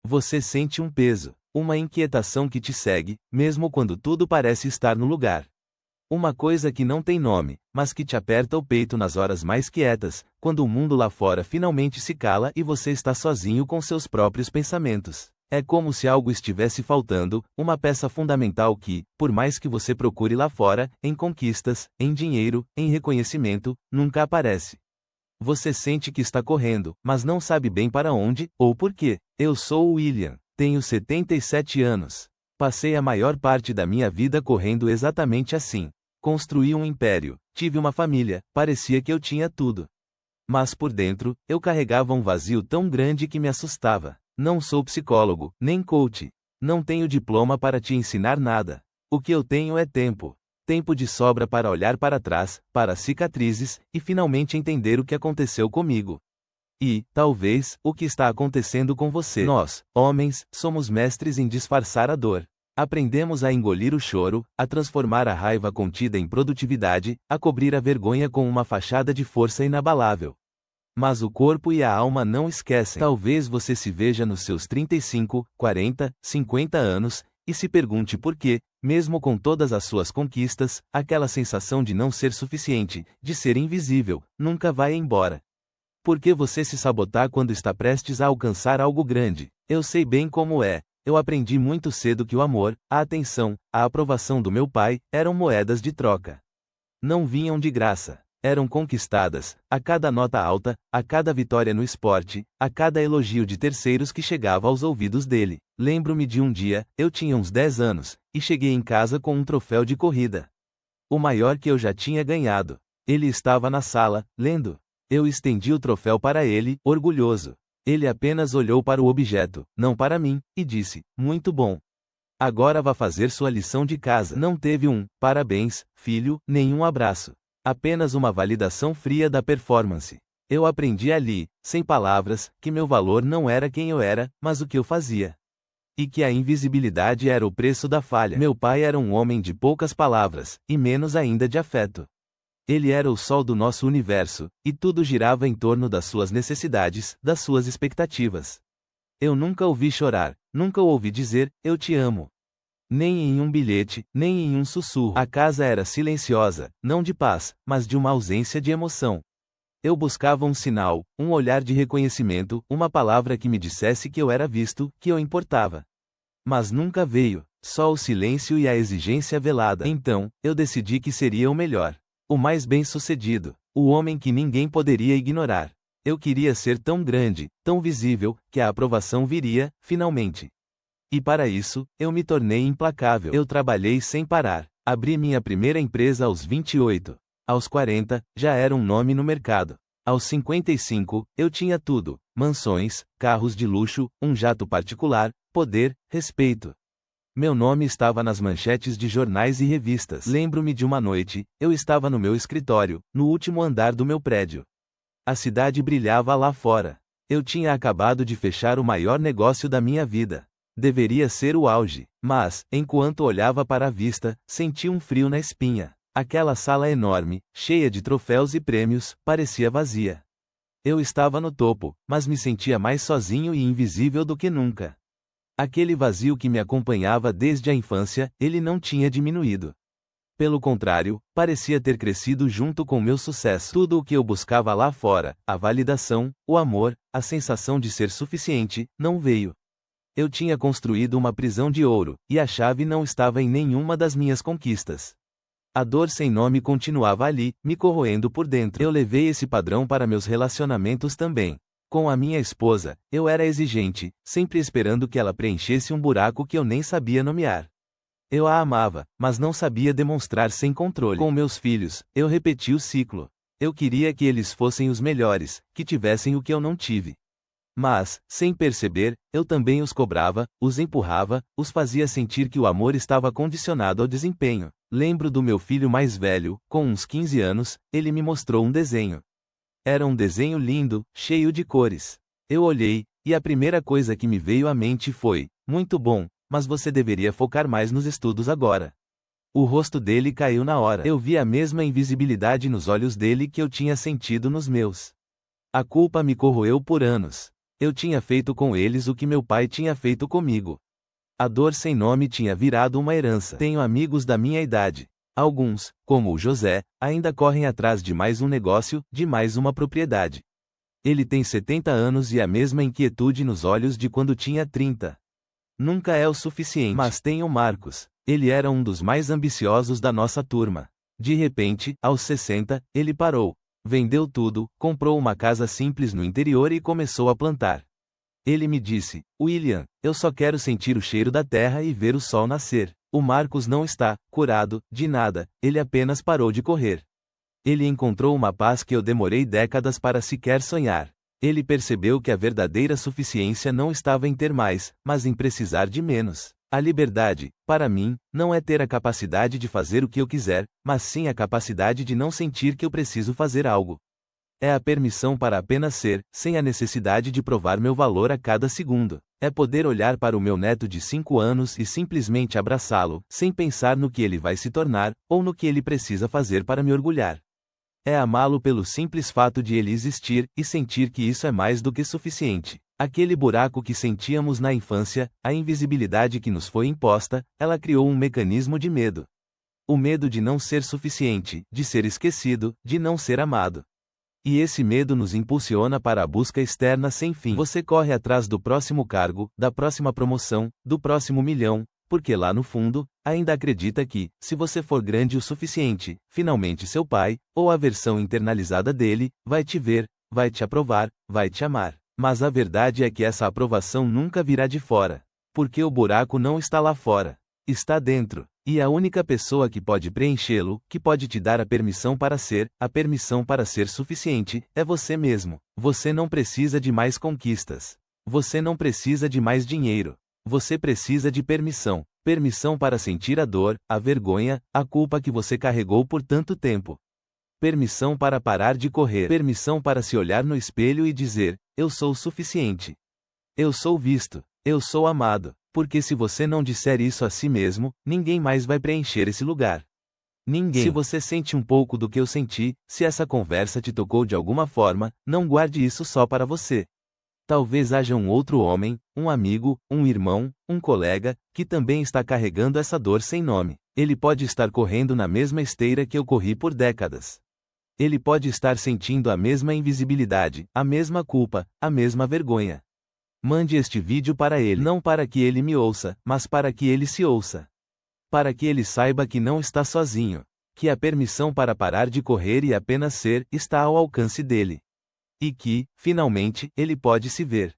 Você sente um peso, uma inquietação que te segue, mesmo quando tudo parece estar no lugar. Uma coisa que não tem nome, mas que te aperta o peito nas horas mais quietas, quando o mundo lá fora finalmente se cala e você está sozinho com seus próprios pensamentos. É como se algo estivesse faltando, uma peça fundamental que, por mais que você procure lá fora, em conquistas, em dinheiro, em reconhecimento, nunca aparece. Você sente que está correndo, mas não sabe bem para onde, ou por quê. Eu sou o William, tenho 77 anos. Passei a maior parte da minha vida correndo exatamente assim. Construí um império, tive uma família, parecia que eu tinha tudo. Mas por dentro, eu carregava um vazio tão grande que me assustava. Não sou psicólogo, nem coach. Não tenho diploma para te ensinar nada. O que eu tenho é tempo. Tempo de sobra para olhar para trás, para as cicatrizes, e finalmente entender o que aconteceu comigo. E, talvez, o que está acontecendo com você. Nós, homens, somos mestres em disfarçar a dor. Aprendemos a engolir o choro, a transformar a raiva contida em produtividade, a cobrir a vergonha com uma fachada de força inabalável. Mas o corpo e a alma não esquecem. Talvez você se veja nos seus 35, 40, 50 anos, e se pergunte por que, mesmo com todas as suas conquistas, aquela sensação de não ser suficiente, de ser invisível, nunca vai embora. Por que você se sabotar quando está prestes a alcançar algo grande? Eu sei bem como é. Eu aprendi muito cedo que o amor, a atenção, a aprovação do meu pai, eram moedas de troca. Não vinham de graça. Eram conquistadas, a cada nota alta, a cada vitória no esporte, a cada elogio de terceiros que chegava aos ouvidos dele. Lembro-me de um dia, eu tinha uns 10 anos, e cheguei em casa com um troféu de corrida. O maior que eu já tinha ganhado. Ele estava na sala, lendo. Eu estendi o troféu para ele, orgulhoso. Ele apenas olhou para o objeto, não para mim, e disse: "Muito bom. Agora vá fazer sua lição de casa." Não teve um "parabéns, filho", nem um abraço. Apenas uma validação fria da performance. Eu aprendi ali, sem palavras, que meu valor não era quem eu era, mas o que eu fazia. E que a invisibilidade era o preço da falha. Meu pai era um homem de poucas palavras, e menos ainda de afeto. Ele era o sol do nosso universo, e tudo girava em torno das suas necessidades, das suas expectativas. Eu nunca ouvi chorar, nunca o ouvi dizer, "eu te amo." Nem em um bilhete, nem em um sussurro. A casa era silenciosa, não de paz, mas de uma ausência de emoção. Eu buscava um sinal, um olhar de reconhecimento, uma palavra que me dissesse que eu era visto, que eu importava. Mas nunca veio, só o silêncio e a exigência velada. Então, eu decidi que seria o melhor. O mais bem-sucedido, o homem que ninguém poderia ignorar. Eu queria ser tão grande, tão visível, que a aprovação viria, finalmente. E para isso, eu me tornei implacável. Eu trabalhei sem parar. Abri minha primeira empresa aos 28. Aos 40, já era um nome no mercado. Aos 55, eu tinha tudo: mansões, carros de luxo, um jato particular, poder, respeito. Meu nome estava nas manchetes de jornais e revistas. Lembro-me de uma noite, eu estava no meu escritório, no último andar do meu prédio. A cidade brilhava lá fora. Eu tinha acabado de fechar o maior negócio da minha vida. Deveria ser o auge, mas, enquanto olhava para a vista, senti um frio na espinha. Aquela sala enorme, cheia de troféus e prêmios, parecia vazia. Eu estava no topo, mas me sentia mais sozinho e invisível do que nunca. Aquele vazio que me acompanhava desde a infância, ele não tinha diminuído. Pelo contrário, parecia ter crescido junto com meu sucesso. Tudo o que eu buscava lá fora, a validação, o amor, a sensação de ser suficiente, não veio. Eu tinha construído uma prisão de ouro, e a chave não estava em nenhuma das minhas conquistas. A dor sem nome continuava ali, me corroendo por dentro. Eu levei esse padrão para meus relacionamentos também. Com a minha esposa, eu era exigente, sempre esperando que ela preenchesse um buraco que eu nem sabia nomear. Eu a amava, mas não sabia demonstrar sem controle. Com meus filhos, eu repeti o ciclo. Eu queria que eles fossem os melhores, que tivessem o que eu não tive. Mas, sem perceber, eu também os cobrava, os empurrava, os fazia sentir que o amor estava condicionado ao desempenho. Lembro do meu filho mais velho, com uns 15 anos, ele me mostrou um desenho. Era um desenho lindo, cheio de cores. Eu olhei, e a primeira coisa que me veio à mente foi: "Muito bom, mas você deveria focar mais nos estudos agora." O rosto dele caiu na hora. Eu vi a mesma invisibilidade nos olhos dele que eu tinha sentido nos meus. A culpa me corroeu por anos. Eu tinha feito com eles o que meu pai tinha feito comigo. A dor sem nome tinha virado uma herança. Tenho amigos da minha idade. Alguns, como o José, ainda correm atrás de mais um negócio, de mais uma propriedade. Ele tem 70 anos e a mesma inquietude nos olhos de quando tinha 30. Nunca é o suficiente. Mas tem o Marcos. Ele era um dos mais ambiciosos da nossa turma. De repente, aos 60, ele parou. Vendeu tudo, comprou uma casa simples no interior e começou a plantar. Ele me disse: William, eu só quero sentir o cheiro da terra e ver o sol nascer. O Marcos não está curado de nada, ele apenas parou de correr. Ele encontrou uma paz que eu demorei décadas para sequer sonhar. Ele percebeu que a verdadeira suficiência não estava em ter mais, mas em precisar de menos. A liberdade, para mim, não é ter a capacidade de fazer o que eu quiser, mas sim a capacidade de não sentir que eu preciso fazer algo. É a permissão para apenas ser, sem a necessidade de provar meu valor a cada segundo. É poder olhar para o meu neto de 5 anos e simplesmente abraçá-lo, sem pensar no que ele vai se tornar, ou no que ele precisa fazer para me orgulhar. É amá-lo pelo simples fato de ele existir, e sentir que isso é mais do que suficiente. Aquele buraco que sentíamos na infância, a invisibilidade que nos foi imposta, ela criou um mecanismo de medo. O medo de não ser suficiente, de ser esquecido, de não ser amado. E esse medo nos impulsiona para a busca externa sem fim. Você corre atrás do próximo cargo, da próxima promoção, do próximo milhão, porque lá no fundo, ainda acredita que, se você for grande o suficiente, finalmente seu pai, ou a versão internalizada dele, vai te ver, vai te aprovar, vai te amar. Mas a verdade é que essa aprovação nunca virá de fora. Porque o buraco não está lá fora. Está dentro. E a única pessoa que pode preenchê-lo, que pode te dar a permissão para ser suficiente, é você mesmo. Você não precisa de mais conquistas. Você não precisa de mais dinheiro. Você precisa de permissão. Permissão para sentir a dor, a vergonha, a culpa que você carregou por tanto tempo. Permissão para parar de correr. Permissão para se olhar no espelho e dizer: eu sou o suficiente. Eu sou visto. Eu sou amado. Porque se você não disser isso a si mesmo, ninguém mais vai preencher esse lugar. Ninguém. Se você sente um pouco do que eu senti, se essa conversa te tocou de alguma forma, não guarde isso só para você. Talvez haja um outro homem, um amigo, um irmão, um colega, que também está carregando essa dor sem nome. Ele pode estar correndo na mesma esteira que eu corri por décadas. Ele pode estar sentindo a mesma invisibilidade, a mesma culpa, a mesma vergonha. Mande este vídeo para ele, não para que ele me ouça, mas para que ele se ouça. Para que ele saiba que não está sozinho, que a permissão para parar de correr e apenas ser está ao alcance dele. E que, finalmente, ele pode se ver.